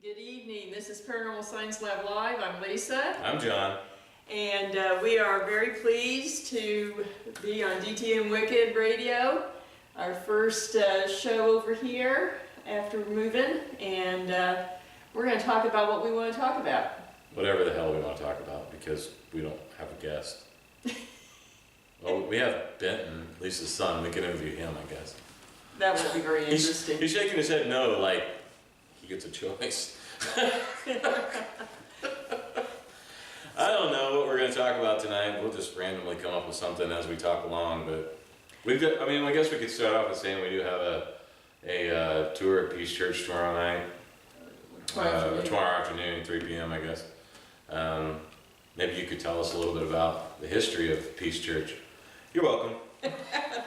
Good evening. This is Paranormal Science Lab Live. I'm Lisa. I'm John. And we are very pleased to be on DTM Wicked Radio, our first show over here after moving. And we're going to talk about what we want to talk about. Whatever the hell we want to talk about, because we don't have a guest. Well, we have Benton, Lisa's son. We can interview him, I guess. That would be very interesting. He's shaking his head no, like he gets a choice. I don't know what we're going to talk about tonight. We'll just randomly come up with something as we talk along. But we've got, I guess we could start off with saying we do have a tour at Peace Church tomorrow night. Tomorrow afternoon, 3 p.m. I guess. Maybe you could tell us a little bit about the history of Peace Church. You're welcome.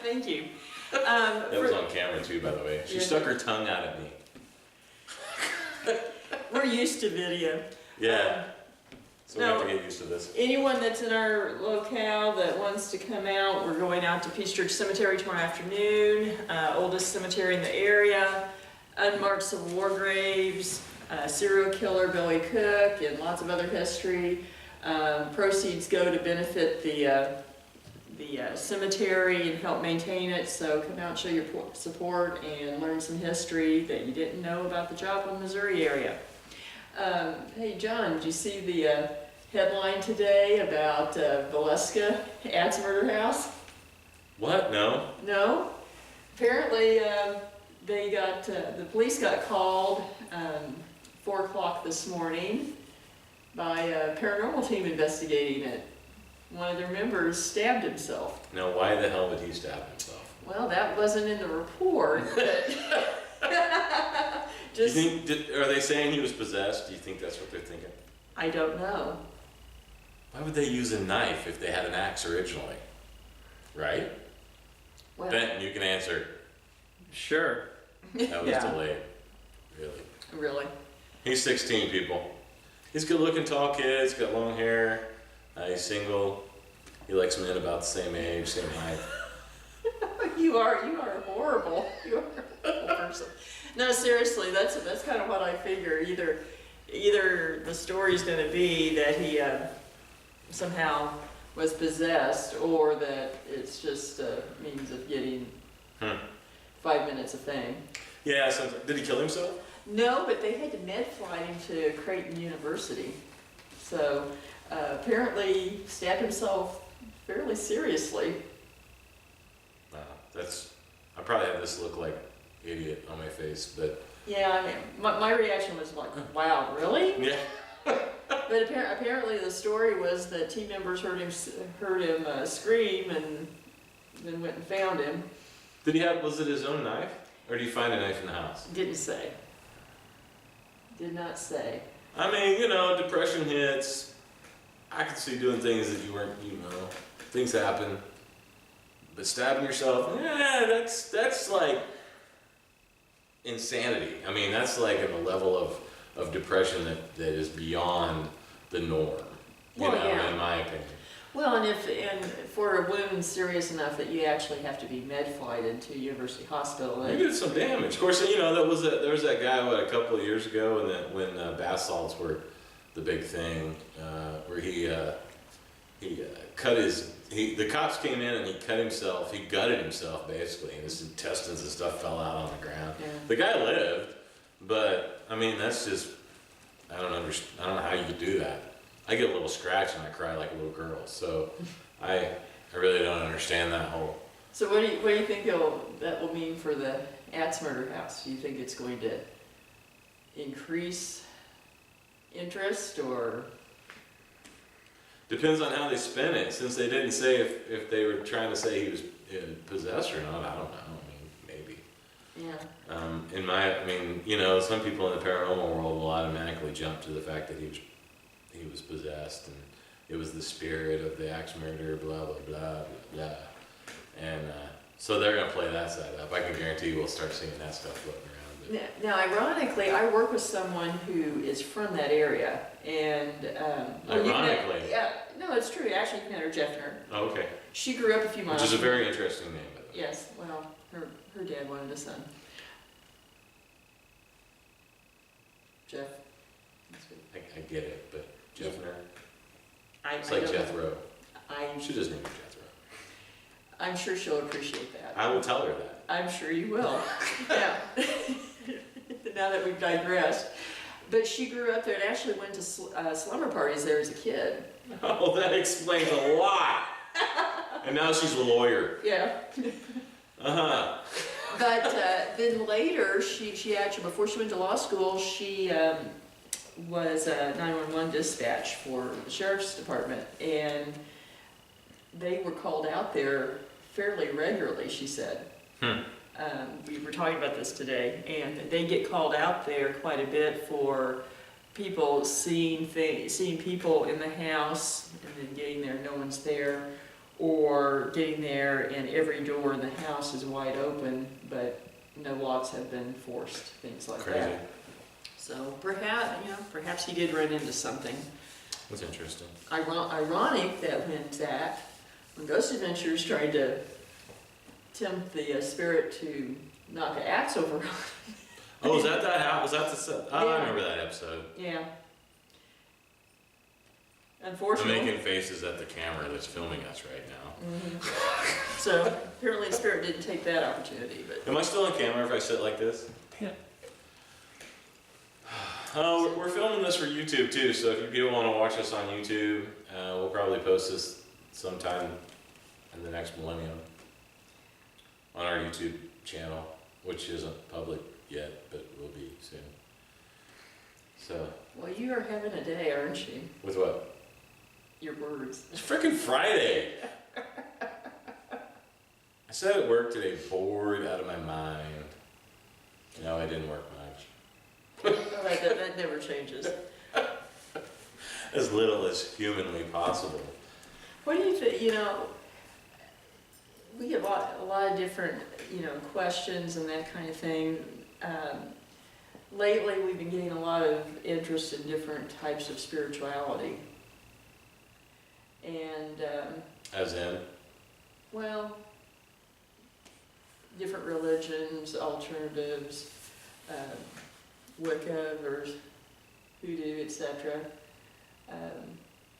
Thank you. That was on camera too, by the way. She stuck her tongue out at me. We're used to video. Yeah. So we have to get used to this. Anyone that's in our locale that wants to come out, we're going out to Peace Church Cemetery tomorrow afternoon, oldest cemetery in the area, unmarked Civil War graves, serial killer Billy Cook, and lots of other history. Proceeds go to benefit the cemetery and help maintain it, so come out and show your support and learn some history that you didn't know about the Joplin, Missouri area. Hey John, did you see the headline today about Valeska Axe Murder House? What? No? No? Apparently they got, the police got called 4 o'clock this morning by a paranormal team investigating it. One of their members stabbed himself. Now, why the hell would he stab himself? Well, that wasn't in the report, but just... Do you think, are they saying he was possessed? Do you think that's what they're thinking? I don't know. Why would they use a knife if they had an axe originally? Right? Well, Benton, you can answer. Sure. That was Yeah. delayed. Really? Really? He's 16, people. He's a good-looking, tall kid. He's got long hair. He's single. He likes men about the same age, same height. You are horrible. You are a horrible person. No, seriously, that's kind of what I figure. Either the story's going to be that he somehow was possessed, or that it's just a means of getting 5 minutes of fame. Yeah, did he kill himself? No, but they had to med flight him to Creighton University. So apparently stabbed himself fairly seriously. I probably have this look like idiot on my face, but... Yeah, I mean, my reaction was like, wow, really? Yeah. But apparently the story was that team members heard him scream and then went and found him. Was it his own knife? Or did he find a knife in the house? Didn't say. Did not say. I mean, depression hits. I could see doing things that you weren't, things happen. But stabbing yourself, that's like insanity. I mean, that's like at a level of depression that is beyond the norm, in my opinion. Well, and for a wound serious enough that you actually have to be med flighted to University Hospital. You did some damage. Of course, there was that guy a couple of years ago, and when bath salts were the big thing, where he cut the cops came in and he cut himself. He gutted himself basically, and his intestines and stuff fell out on the ground. Yeah. The guy lived, but I mean that's just I don't know how you could do that. I get a little scratch and I cry like a little girl. So I really don't understand that whole. So what do you think that will mean for the Axe Murder House? Do you think it's going to increase interest, or? Depends on how they spin it. Since they didn't say if they were trying to say he was possessed or not, I don't know. I mean, maybe. Yeah. Some people in the paranormal world will automatically jump to the fact that he was possessed and it was the spirit of the axe murder, blah blah blah blah blah, and so they're gonna play that side up. I can guarantee you we'll start seeing that stuff floating around. Now, ironically, I work with someone who is from that area, and ironically, no, it's true. Actually, you can met her, Jeffner. Oh, okay. She grew up a few miles. Which is a very interesting name, by the way. Yes. Well, her dad wanted a son. Jeff. That's good. I get it, but Jeffner. It's I like don't- Jethro. I'm, She doesn't name her Jethro. I'm sure she'll appreciate that. I will tell her that. I'm sure you will. Yeah. Now that we've digressed. But she grew up there and actually went to slumber parties there as a kid. Oh, that explains a lot. And now she's a lawyer. Yeah. Uh-huh. But then later, she actually, before she went to law school, she was a 911 dispatch for the sheriff's department. And they were called out there fairly regularly, she said. We were talking about this today, and they get called out there quite a bit for people seeing people in the house and then getting there, no one's there, or getting there and every door in the house is wide open, but no locks have been forced, things like Crazy. that. So perhaps he did run into something. That's interesting. Ironic that when Ghost Adventures tried to tempt the spirit to knock an axe over on. Oh, was that house? Was that the? Oh, Yeah. I remember that episode. Yeah. I'm Unfortunately. making faces at the camera that's filming us right now. Mhm. So apparently the spirit didn't take that opportunity, but Am I still on camera if I sit like this? Yeah. Oh, we're filming this for YouTube too, so if you people want to watch us on YouTube, we'll probably post this sometime in the next millennium on our YouTube channel, which isn't public yet, but will be soon. So, well, you are having a day, aren't you? with what? Your words. It's freaking Friday! I said at work today, bored out of my mind. No, I didn't work much. All right, that never changes. As little as humanly possible. What do you think? We get a lot of different questions and that kind of thing. Lately, we've been getting a lot of interest in different types of spirituality, and As in? well, different religions, alternatives, Wicca versus Hoodoo, etc.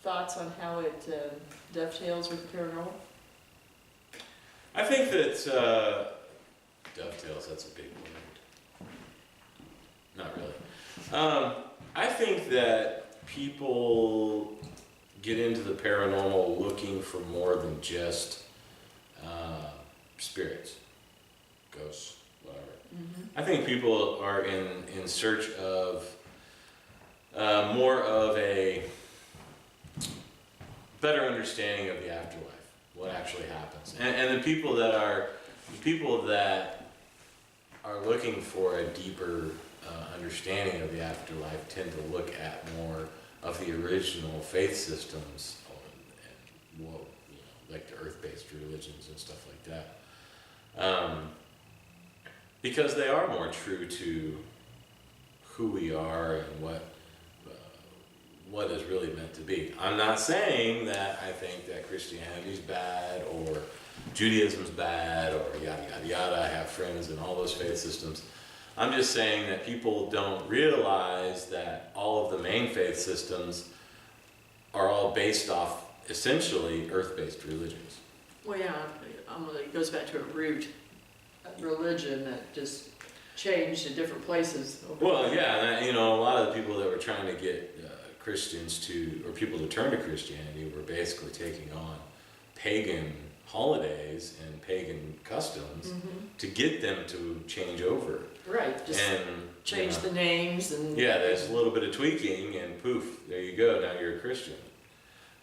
Thoughts on how it dovetails with the paranormal? I think that dovetails, that's a big word. Not really. I think that people get into the paranormal looking for more than just spirits, ghosts, whatever. Mm-hmm. I think people are in search of more of a better understanding of the afterlife, what actually happens, and the people that are looking for a deeper understanding of the afterlife tend to look at more of the original faith systems and like the earth-based religions and stuff like that, because they are more true to who we are and what is really meant to be. I'm not saying that I think that Christianity's bad or Judaism's bad or yada yada yada. I have friends in all those faith systems. I'm just saying that people don't realize that all of the main faith systems are all based off essentially earth-based religions. Well, yeah, it goes back to a root religion that just changed in different places. Well, yeah, and a lot of the people that were trying to get Christians or people to turn to Christianity were basically taking on pagan holidays and pagan customs to get them to change over. Right, just change the names and... Yeah, there's a little bit of tweaking and poof, there you go, now you're a Christian.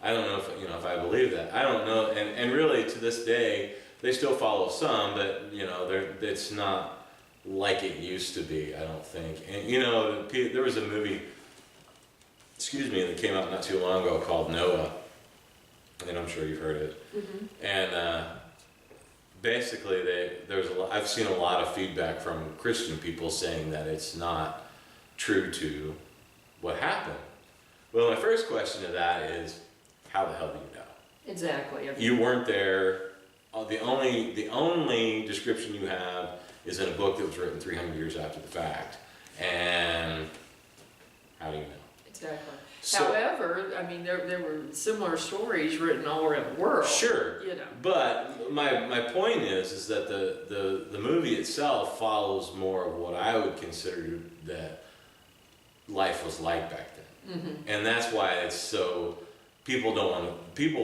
I don't know if I believe that. I don't know, and really to this day, they still follow some, but it's not like it used to be, I don't think. And there was a movie, that came out not too long ago called Noah, and I'm sure you've heard it. Mm-hmm. And basically, I've seen a lot of feedback from Christian people saying that it's not true to what happened. Well, my first question to that is, how the hell do you know? Exactly. You weren't there. The only description you have is in a book that was written 300 years after the fact, and how do you know? Exactly. So, However, I mean, there were similar stories written all around the world. sure, You know. but my point is that the movie itself follows more of what I would consider that life was like back then. Mm-hmm. And that's why it's so, people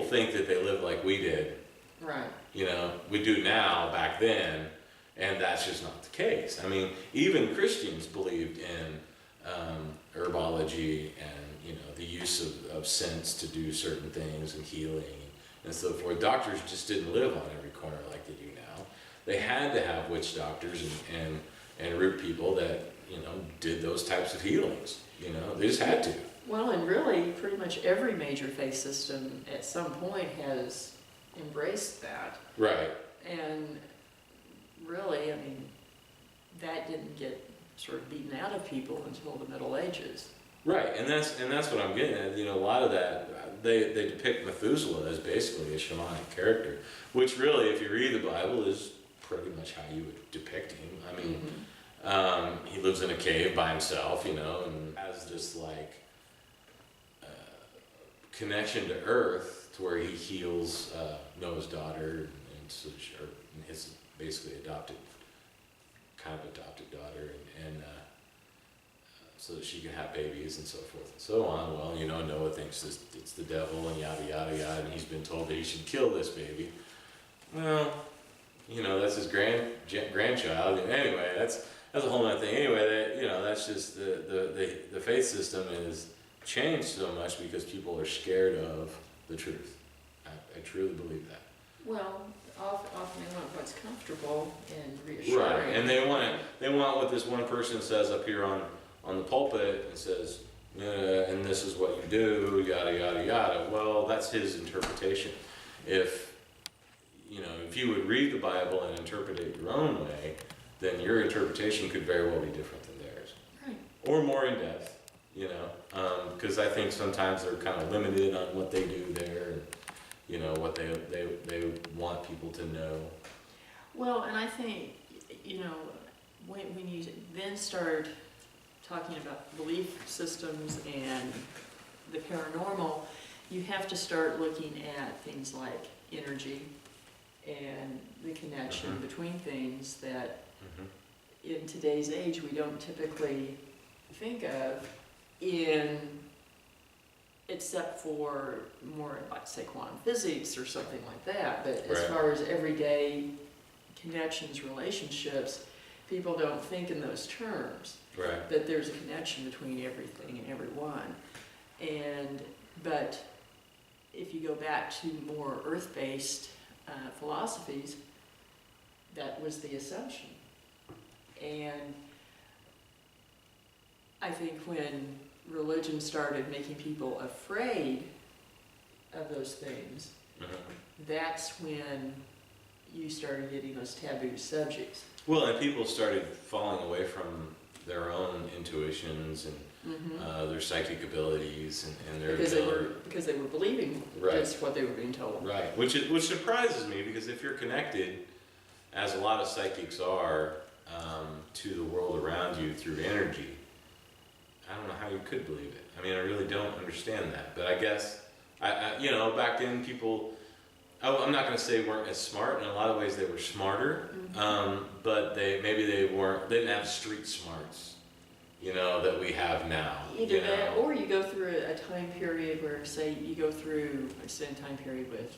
think that they live like we did. Right. You know, we do now, back then, and that's just not the case. I mean, even Christians believed in herbology and, you know, the use of scents to do certain things and healing and so forth. Doctors just didn't live on every corner like they do now. They had to have witch doctors and root people that, you know, did those types of healings. You know, they just had to. Well, and really, pretty much every major faith system at some point has embraced that. Right. And really, I mean, that didn't get sort of beaten out of people until the Middle Ages. Right, and that's what I'm getting at. You know, a lot of that, they depict Methuselah as basically a shamanic character, which really, if you read the Bible, is pretty much how you would depict him. I mean, he lives in a cave by himself, you know, and has this like connection to Earth, to where he heals Noah's daughter and so or his basically adopted daughter, and so that she can have babies and so forth and so on. Well, you know, Noah thinks it's the devil and yada yada yada, and he's been told that he should kill this baby. Well, you know, that's his grandchild. And anyway, that's a whole other thing. Anyway, that, you know, that's just the faith system is changed so much because people are scared of the truth. I truly believe that. Well, often they want what's comfortable and reassuring. Right, and they want what this one person says up here on the pulpit and says, and this is what you do, yada yada yada. Well, that's his interpretation. If you would read the Bible and interpret it your own way, then your interpretation could very well be different than theirs. Right. Or more in depth, you know, because I think sometimes they're kind of limited on what they do there, and, you know, what they want people to know. Well, and I think, you know, when you then start talking about belief systems and the paranormal, you have to start looking at things like energy and the connection between things that in today's age we don't typically think of, except for more like, say, quantum physics or something like that. But as far as everyday connections, relationships, people don't think in those terms. Right. But there's a connection between everything and everyone. But if you go back to more earth-based philosophies, that was the assumption. And I think when religion started making people afraid of those things, that's when you started getting those taboo subjects. Well, and people started falling away from their own intuitions and their psychic abilities and their because they were believing just what they were being told. Right, which surprises me, because if you're connected, as a lot of psychics are, to the world around you through energy, I don't know how you could believe it. I mean, I really don't understand that. But I guess, you know, back then people, I'm not going to say weren't as smart. In a lot of ways, they were smarter, but they didn't have street smarts, you know, that we have now. Either that, or you go through a time period where, say, you go through a time period with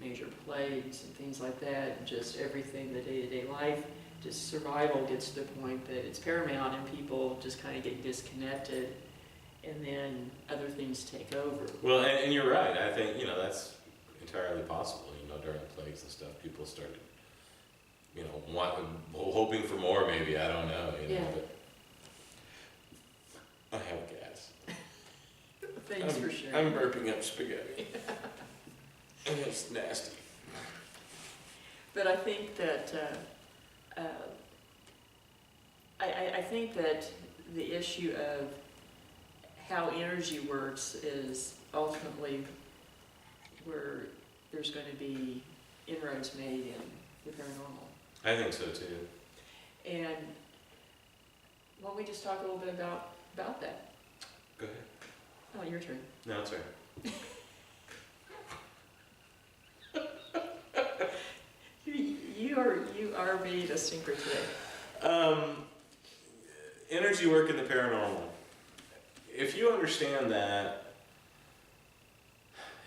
major plagues and things like that, and just everything, the day-to-day life, just survival gets to the point that it's paramount, and people just kind of get disconnected, and then other things take over. Well, and you're right. I think, you know, that's entirely possible. You know, during plagues and stuff, people started, you know, hoping for more. Maybe, I don't know. You know, but I have gas. Thanks for sharing. I'm burping up spaghetti, and it's nasty. But I think that I think that the issue of how energy works is ultimately where there's going to be inroads made in the paranormal. I think so too. And why don't we just talk a little bit about that? Go ahead. Oh, your turn. No, it's all right. You are being a stinker today. Energy work in the paranormal. If you understand that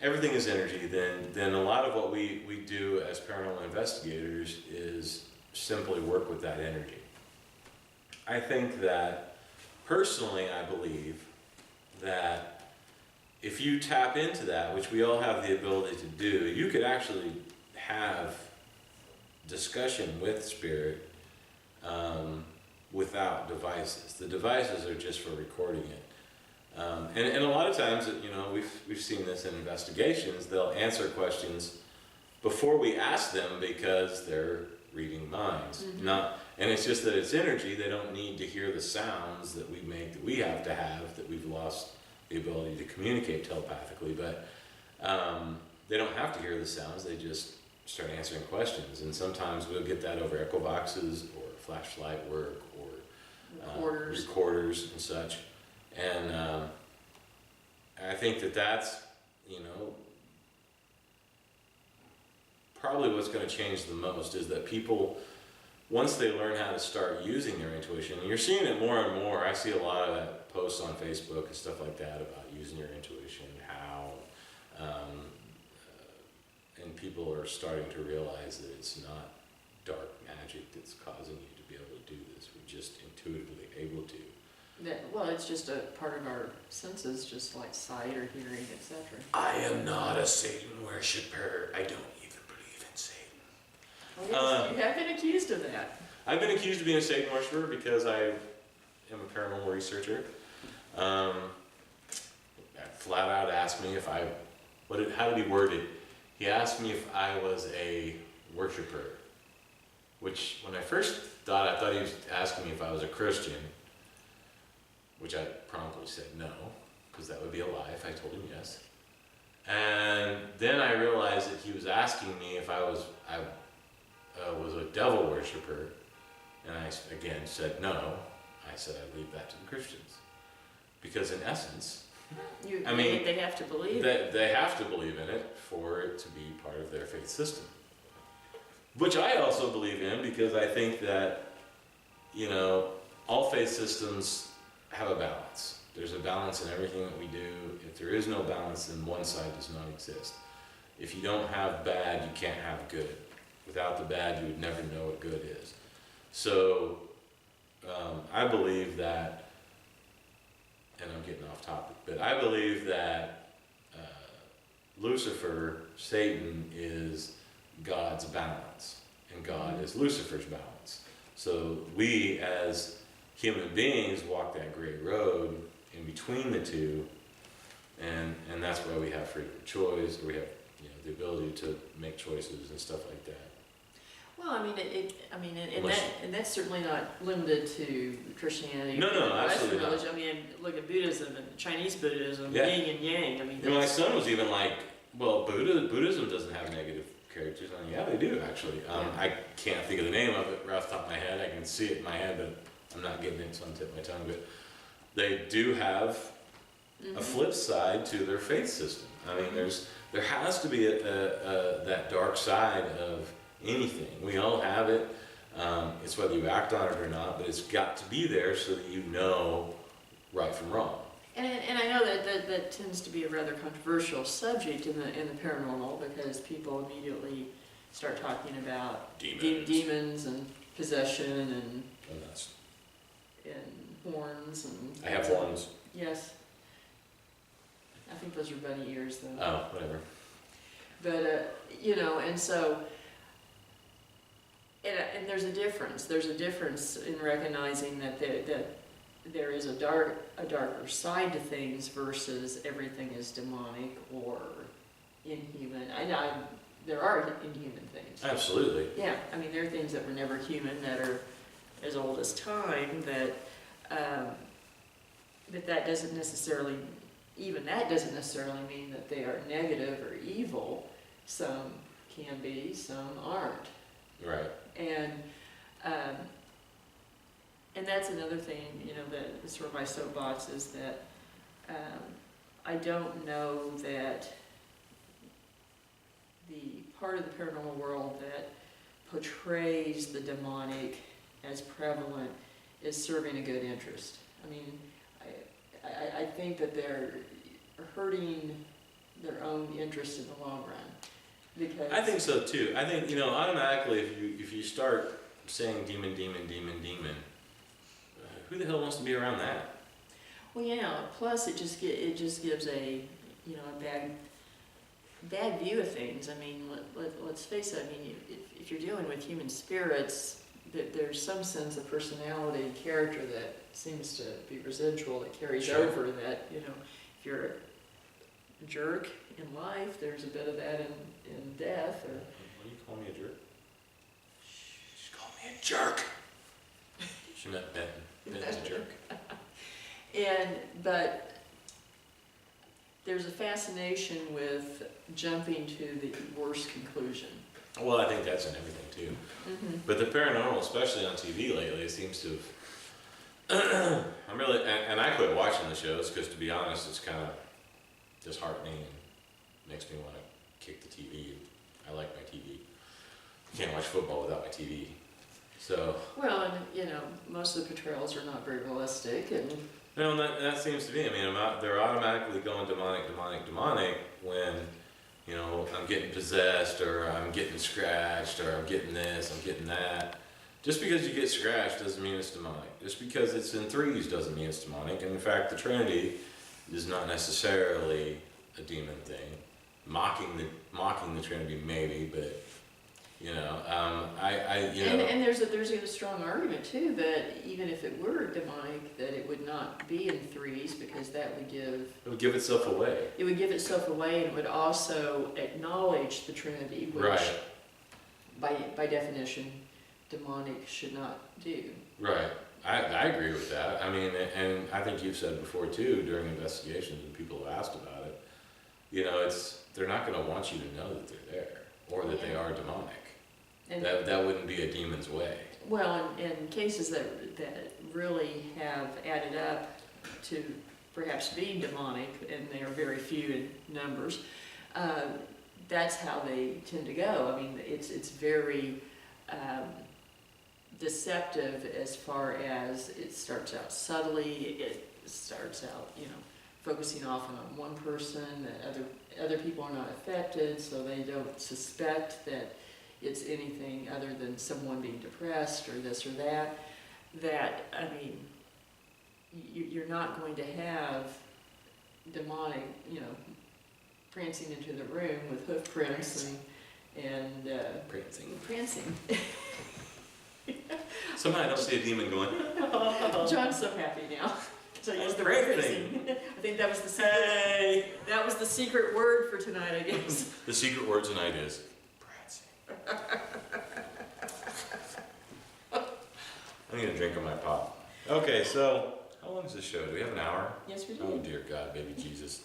everything is energy, then a lot of what we do as paranormal investigators is simply work with that energy. I think that, personally, I believe that if you tap into that, which we all have the ability to do, you could actually have discussion with spirit without devices. The devices are just for recording it. And a lot of times, you know, we've seen this in investigations, they'll answer questions before we ask them because they're reading minds. And it's just that it's energy. They don't need to hear the sounds that we make, that we have to have, that we've lost the ability to communicate telepathically. But they don't have to hear the sounds. They just start answering questions. And sometimes we'll get that over echo boxes or flashlight work or recorders and such. And I think that's, you know, probably what's going to change the most is that people, once they learn how to start using their intuition, and you're seeing it more and more. I see a lot of that posts on Facebook and stuff like that about using your intuition, how, and people are starting to realize that it's not dark magic that's causing you to be able to do this. We're just intuitively able to. Well, it's just a part of our senses, just like sight or hearing, etc. I am not a Satan worshiper. I don't even believe in Satan. Well, yes, you have been accused of that. I've been accused of being a Satan worshiper because I am a paranormal researcher. Flat out asked me if how did he word it? He asked me if I was a worshiper, which when I first thought, I thought he was asking me if I was a Christian, which I promptly said no, because that would be a lie if I told him yes. And then I realized that he was asking me if I was a devil worshiper, and I again said no. I said I leave that to the Christians, because in essence, they have to believe that they have to believe in it for it to be part of their faith system, which I also believe in, because I think that, you know, all faith systems have a balance. There's a balance in everything that we do. If there is no balance, then one side does not exist. If you don't have bad, you can't have good. Without the bad, you would never know what good is. So I believe that, and I'm getting off topic, but I believe that Lucifer, Satan, is God's balance, and God is Lucifer's balance. So we as human beings walk that gray road in between the two, and that's why we have freedom of choice, or we have, you know, the ability to make choices and stuff like that. Well, and that's certainly not limited to Christianity. No, Western absolutely not. religion. I mean, look at Buddhism and Chinese Buddhism, Yeah. yin and yang. I mean, And my son was even like, well, Buddhism doesn't have negative characters. And yeah, they do actually. I can't think of the name of it right off the top of my head. I can see it in my head, but I'm not getting it, so on the tip of my tongue. But they do have a flip side to their faith system. I mean, there has to be that dark side of anything. We all have it. It's whether you act on it or not, but it's got to be there so that you know right from wrong. And I know that tends to be a rather controversial subject in the paranormal, because people immediately start talking about demons and possession and horns and. I have horns. Yes. I think those are bunny ears, though. Oh, whatever. But you know, and so. And there's a difference. There's a difference in recognizing that there is a darker side to things versus everything is demonic or inhuman. There are inhuman things. Absolutely. Yeah, I mean, there are things that were never human that are as old as time. But that doesn't necessarily, even that doesn't necessarily mean that they are negative or evil. Some can be, some aren't. Right. And that's another thing, you know, that sort of my soapbox is that I don't know that the part of the paranormal world that portrays the demonic as prevalent is serving a good interest. I mean, I think that they're hurting their own interest in the long run. Because I think so too. I think, automatically if you start saying demon, demon, demon, demon, who the hell wants to be around that? well, yeah. Plus, it just gives a a bad view of things. I mean, let's face it. I mean, if you're dealing with human spirits, there's some sense of personality and character that seems to be residual, that carries Sure. over. That if you're a jerk in life, there's a bit of that in death. Or What do you call me, a jerk? She called me a jerk. She meant Benton. Benton's a jerk. But there's a fascination with jumping to the worst conclusion. Well, I think that's in everything too. Mm-hmm. But the paranormal, especially on TV lately, it seems to have. I'm really, and I quit watching the shows because, to be honest, it's kind of disheartening and makes me want to kick the TV. I like my TV. You can't watch football without my TV. So. Well, and most of the portrayals are not very realistic, and No, that seems to be. I mean, they're automatically going demonic, demonic, demonic when, I'm getting possessed, or I'm getting scratched, or I'm getting this, I'm getting that. Just because you get scratched doesn't mean it's demonic. Just because it's in threes doesn't mean it's demonic. And in fact, the Trinity is not necessarily a demon thing. Mocking the Trinity maybe, but and there's a strong argument too that even if it were demonic, that it would not be in threes, because that would it would give itself away. It would give itself away, and it would also acknowledge the Trinity, which, Right. by definition, demonic should not do. Right. I agree with that. I mean, and I think you've said before too, during investigations when people have asked about it, they're not going to want you to know that they're there or that they are demonic. And That wouldn't be a demon's way. well, in cases that really have added up to perhaps being demonic, and they are very few in numbers, that's how they tend to go. I mean, it's very deceptive as far as it starts out subtly. It starts out, focusing often on one person, that other people are not affected, so they don't suspect that it's anything other than someone being depressed or this or that. I mean, you're not going to have demonic, prancing into the room with hoof prints and prancing. Somehow I don't see a demon going. John's so happy now. So he used the Great word thing. prancing. I think that was the secret. Hey! That was the secret word for tonight, I guess. The secret word tonight is prancing. I need a drink of my pop. Okay, so how long is this show? Do we have an hour? Yes, we Oh do. dear God, baby Jesus.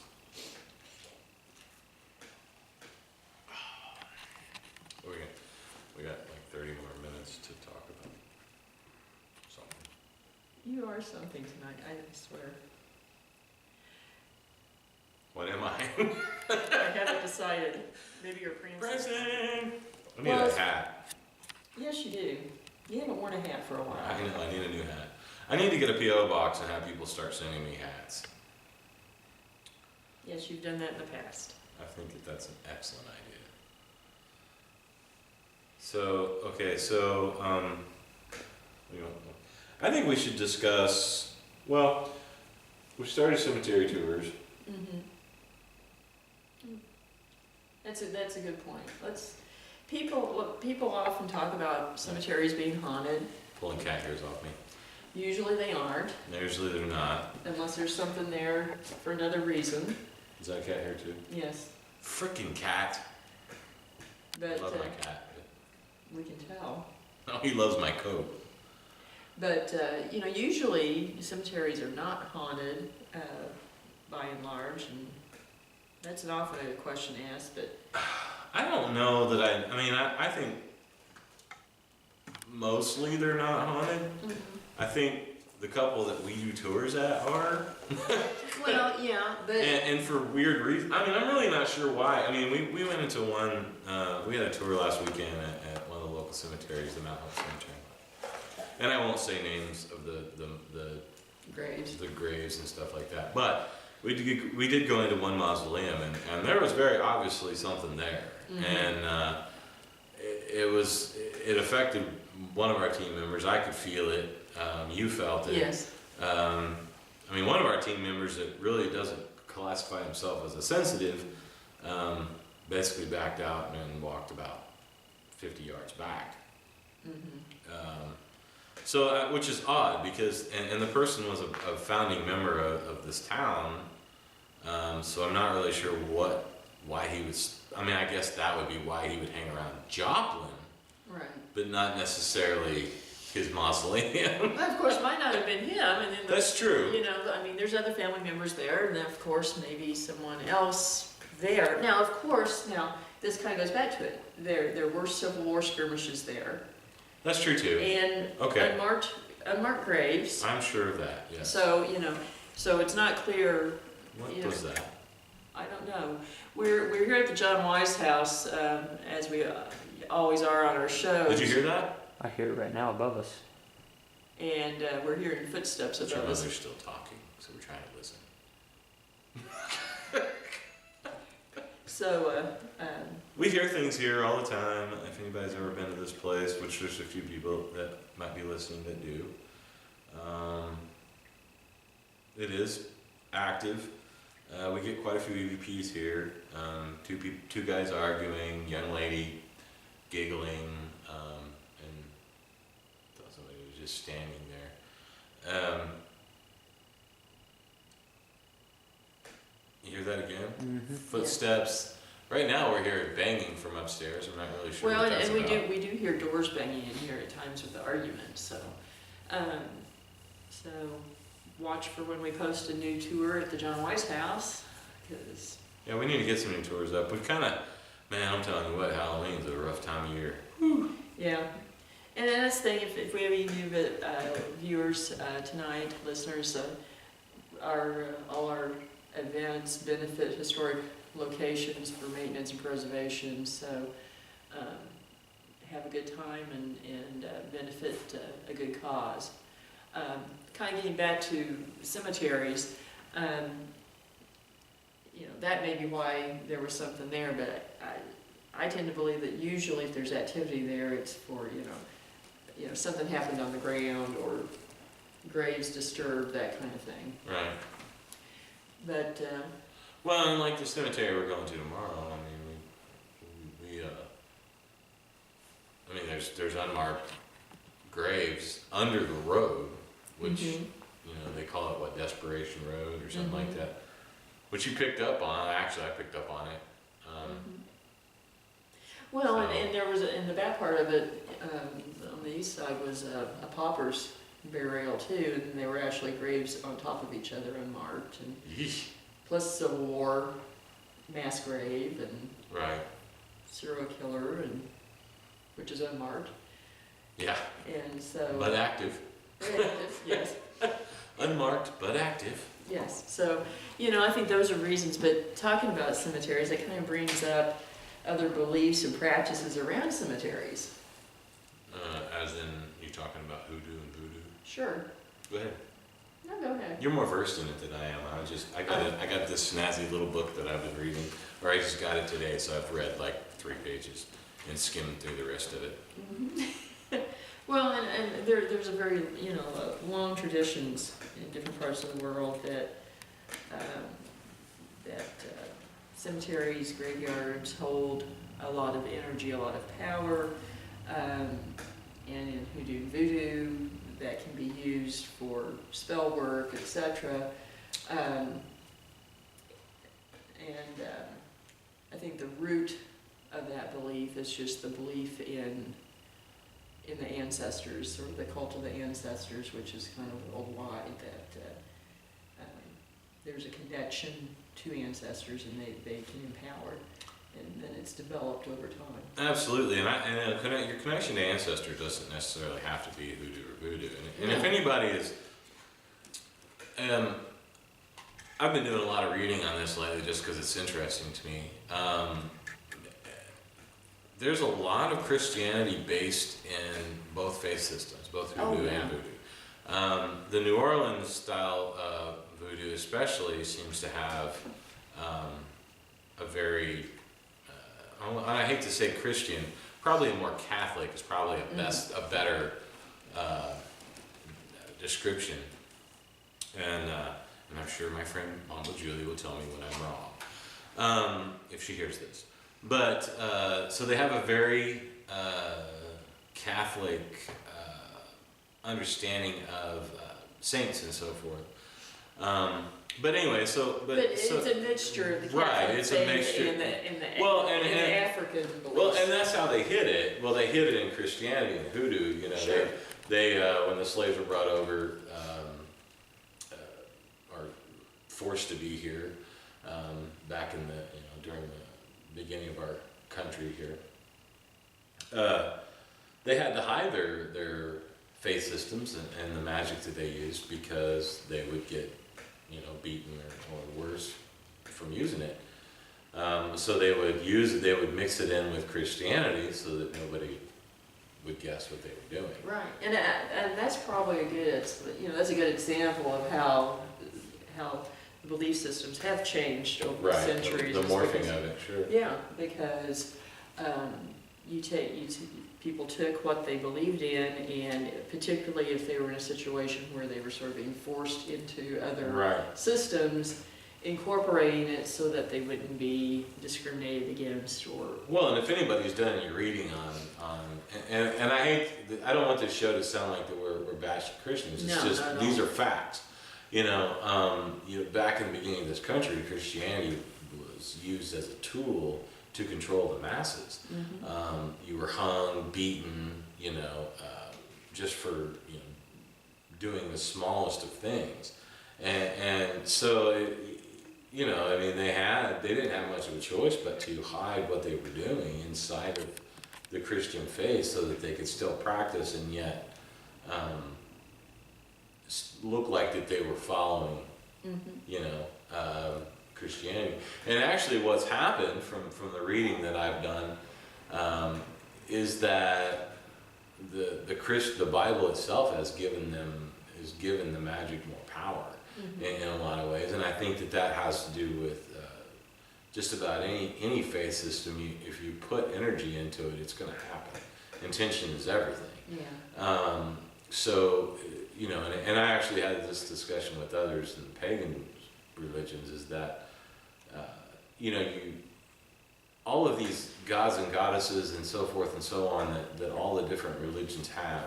We got like 30 more minutes to talk about something. You are something tonight, I swear. What am I? I haven't decided. Maybe you're prancing. Prancing! I need Well, a hat. Yes, you do. You haven't worn a hat for a while. I know, I need a new hat. I need to get a P.O. box and have people start sending me hats. Yes, you've done that in the past. I think that's an excellent idea. So, okay, I think we should discuss, well, we started cemetery tours. Mm-hmm. That's a good point. People often talk about cemeteries being haunted. Pulling cat hairs off me. Usually they aren't, Usually they're not. unless there's something there for another reason. Is that cat hair too? Yes, Frickin' cat. but I love my cat. we can tell. Oh, he loves my coat. But usually cemeteries are not haunted by and large, and that's often a question asked. But I don't know that I think mostly they're not haunted. mm-hmm. I think the couple that we do tours at are. Well, yeah, but And for weird reasons. I mean, I'm really not sure why. I mean, we went into one, we had a tour last weekend at one of the local cemeteries, the Mount Hope Cemetery. And I won't say names of the graves and stuff like that. But we did go into one mausoleum, and there was very obviously something there. Mhm. And it affected one of our team members. I could feel it. You felt it. yes, I mean, one of our team members that really doesn't classify himself as a sensitive, basically backed out and walked about 50 yards back. So, which is odd because, and the person was a founding member of this town, so I'm not really sure why he was, I mean, I guess that would be why he would hang around Joplin, right. but not necessarily his mausoleum. Well, of course, might not have been him, and then That's true. you know, I mean, there's other family members there, and then of course maybe someone else there. Now, of course, this kind of goes back to it. There were Civil War skirmishes there, That's true too. and Okay. unmarked graves. I'm sure of that, yes. So so it's not clear. What you know, was that? I don't know. We're here at the John Wise House, as we always are on our shows. Did you hear that? I hear it right now above us. And we're hearing footsteps Your above us. mother's still talking, so we're trying to listen. So, We hear things here all the time. If anybody's ever been to this place, which there's a few people that might be listening that do, it is active. We get quite a few EVPs here. Two guys arguing, young lady giggling, and thought somebody was just standing there. You hear that again? Mm-hmm. Footsteps. Right now we're hearing banging from upstairs. I'm not really sure well, what that's and about. we do hear doors banging in here at times with the argument. So, so watch for when we post a new tour at the John Wise House, because Yeah, we need to get some new tours up. We've kind of, man, I'm telling you what, Halloween's a rough time of year. yeah. And then that's the thing, if we have any new viewers tonight, listeners, all our events benefit historic locations for maintenance and preservation, so have a good time and benefit a good cause. Kind of getting back to cemeteries, that may be why there was something there, but I tend to believe that usually if there's activity there, it's for, something happened on the ground or graves disturbed, that kind of thing. Right. But, Well, and like the cemetery we're going to tomorrow, I mean, there's unmarked graves under the road, which, Mhm. They call it, what, Desperation Road or something like Mhm. that, which you picked up on. Actually, I picked up on it. Well, So- and there was, in the back part of it, on the east side was a pauper's burial too, and they were actually graves on top of each other unmarked, and Yeesh. plus Civil War mass grave and Right. serial killer, and which is unmarked, Yeah. and so. But active. Yes, Unmarked, but active. yes. So, I think those are reasons. But talking about cemeteries, it kind of brings up other beliefs and practices around cemeteries. As in, you talking about hoodoo and voodoo? Sure. Go ahead. No, go ahead. You're more versed in it than I am. I got this snazzy little book that I've been reading, or I just got it today, so I've read like 3 pages and skimmed through the rest of it. Well, and there's a very, long traditions in different parts of the world that cemeteries, graveyards hold a lot of energy, a lot of power, and in hoodoo and voodoo that can be used for spell work, etc. I think the root of that belief is just the belief in the ancestors, or the cult of the ancestors, which is kind of worldwide, that there's a connection to ancestors and they can empower, and then it's developed over time. Absolutely, and your connection to ancestor doesn't necessarily have to be hoodoo or voodoo. And if No. anybody is I've been doing a lot of reading on this lately just because it's interesting to me. There's a lot of Christianity based in both faith systems, both hoodoo and voodoo. The New Orleans style voodoo especially seems to have a very, I hate to say Christian, probably a more Catholic is probably a better description. And I'm sure my friend Mama Julie will tell me when I'm wrong, if she hears this. But, so they have a very Catholic understanding of saints and so forth. But anyway, but it's a mixture of the Catholic right, it's a mixture. and the Well, and the African beliefs. Well, and that's how they hid it. Well, they hid it in Christianity and hoodoo. You know, Sure. they when the slaves were brought over, or forced to be here, back in the during the beginning of our country here, they had to hide their faith systems and the magic that they used because they would get beaten or worse from using it. So they would mix it in with Christianity so that nobody would guess what they were doing. Right, and that's probably a good, that's a good example of how the belief systems have changed over the centuries. The morphing of it, sure. Yeah, because people took what they believed in, and particularly if they were in a situation where they were sort of being forced into other systems, incorporating it so that they wouldn't be discriminated against or... Well, and if anybody's done any reading on and I don't want this show to sound like that we're bashing Christians. It's just these are facts. Back in the beginning of this country, Christianity was used as a tool to control the masses. Mm-hmm. You were hung, beaten, just for doing the smallest of things, and so they didn't have much of a choice but to hide what they were doing inside of the Christian faith so that they could still practice and yet look like that they were following, Christianity. And actually what's happened from the reading that I've done is that the Bible itself has given the magic more power in a lot of ways. And I think that has to do with just about any faith system. If you put energy into it, it's going to happen. Intention is everything. Yeah. So, and I actually had this discussion with others in pagan religions, is that, all of these gods and goddesses and so forth and so on that all the different religions have,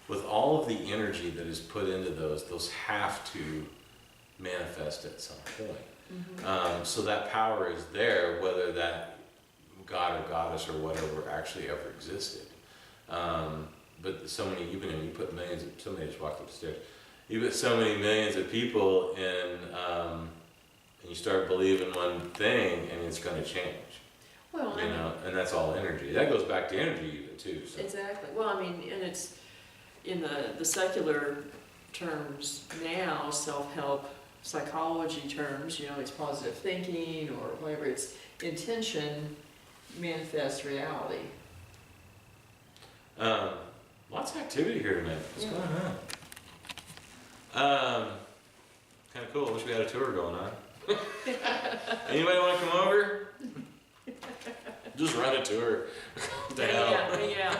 with all of the energy that is put into those have to manifest at some point. Mm-hmm. So that power is there, whether that god or goddess or whatever actually ever existed. But so many, you put millions, somebody just walked upstairs, you put so many millions of people in, and you start believing one thing and it's going to change. Well, and that's all energy. That goes back to energy even too. So. Exactly. Well, and it's in the secular terms now, self-help psychology terms, it's positive thinking or whatever, it's intention manifests reality. Lots of activity here tonight. What's going on? Kind of cool. Wish we had a tour going on. Anybody want to come over? Just run a tour. What the hell? Yeah.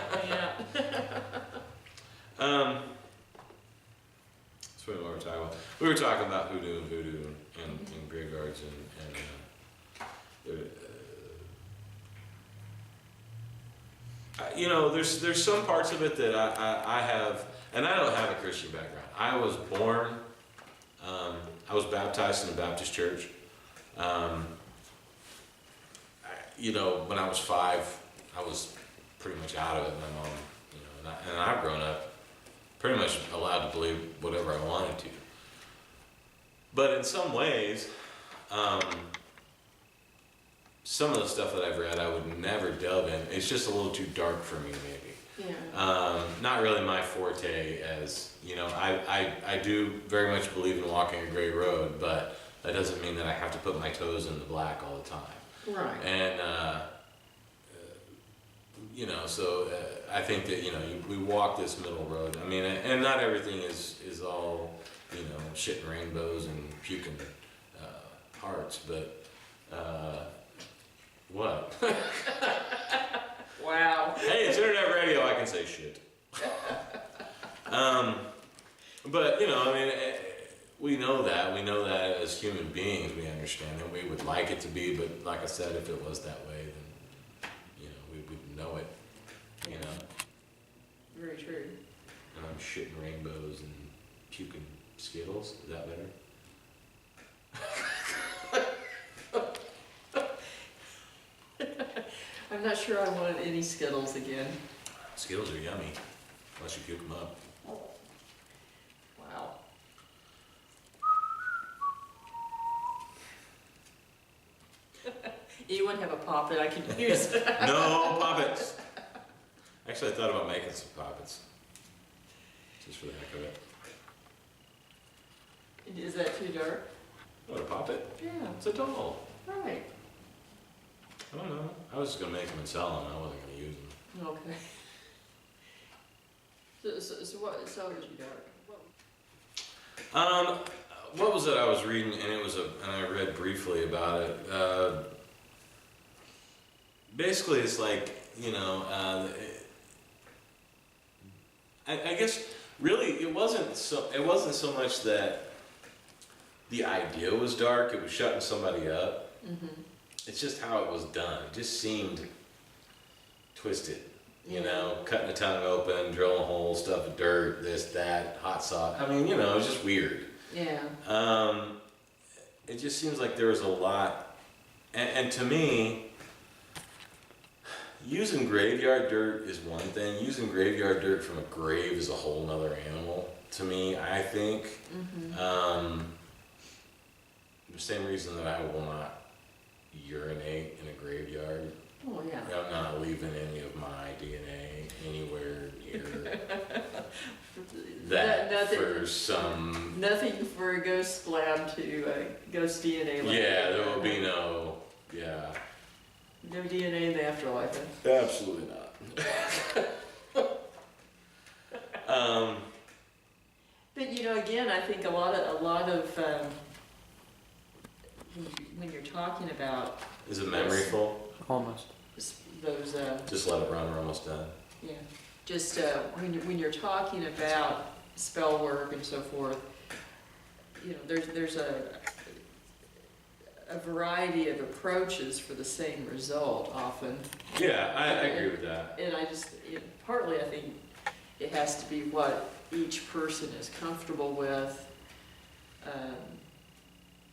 That's what we were talking about. We were talking about hoodoo and voodoo and graveyards there's some parts of it that I have, and I don't have a Christian background. I was born, I was baptized in the Baptist church. When I was 5, I was pretty much out of it. My mom, and I've grown up pretty much allowed to believe whatever I wanted to. But in some ways, some of the stuff that I've read, I would never delve in. It's just a little too dark for me, maybe. Not really my forte, as you know, I do very much believe in walking a gray road, but that doesn't mean that I have to put my toes in the black all the time. Right. And you know, so I think that, you know, we walk this middle road. I mean, and not everything is all, you know, shit and rainbows and puking hearts, but what? Wow. Hey, it's internet radio. I can say shit. But you know, I mean, we know that. We know that as human beings, we understand that. We would like it to be, but like I said, if it was that way, then you know, we would know it. You know. Very true. And I'm shitting rainbows and puking Skittles. Is that better? I'm not sure I want any Skittles again. Skittles are yummy, unless you puke them up. Wow. Anyone have a poppet I can use? No poppets. Actually, I thought about making some poppets, just for the heck of it. Is that too dark? What, a poppet? Yeah. It's a doll. Right. I don't know. I was just gonna make them and sell them. I wasn't gonna use them. Okay. So what is you dark? What was it I was reading, and and I read briefly about it. Basically, it's like, you know, I guess really it wasn't so much that the idea was dark. It was shutting somebody up. Mm-hmm. It's just how it was done. It just seemed twisted. You know, cutting the tongue open, drilling a hole, stuff of dirt, this, that, hot sauce. I mean, you know, it's just weird. Yeah. It just seems like there was a lot, and to me, using graveyard dirt is one thing. Using graveyard dirt from a grave is a whole nother animal. To me, I think. Mm-hmm. The same reason that I will not urinate in a graveyard. Oh yeah. I'm not leaving any of my DNA anywhere near that Nothing, for some. Nothing for a ghost lab to ghost DNA. Yeah, there will be no. Yeah. No DNA in the afterlife. Absolutely not. But you know, again, I think a lot of when you're talking about Is it memory full? Almost. those, Just let it run. We're almost done. yeah, just when you're talking about spell work and so forth, you know, there's a variety of approaches for the same result often. Yeah, I agree with that. And partly I think it has to be what each person is comfortable with.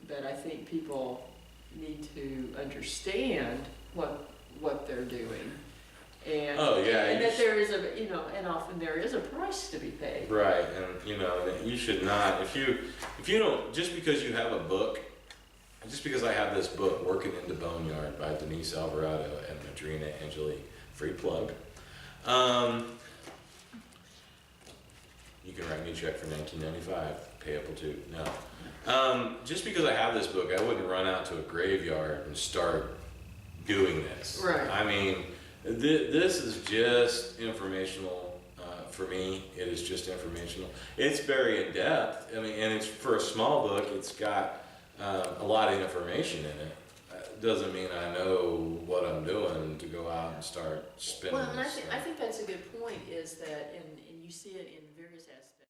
But I think people need to understand what they're doing. And, Oh, yeah, and you that there is and often there is a price to be paid. Right, and you know, you should not, if you don't, just because you have a book, just because I have this book, Working into Boneyard by Denise Alvarado and Madrina Angeli, free plug, you can write me a check for $19.95, payable to, no. Just because I have this book, I wouldn't run out to a graveyard and start doing this. Right. I mean, this is just informational for me. It is just informational. It's very in depth. I mean, and it's for a small book. It's got a lot of information in it. Doesn't mean I know what I'm doing to go out and start spinning. Well, and this I think that's a good point. Is that and you see it in various aspects.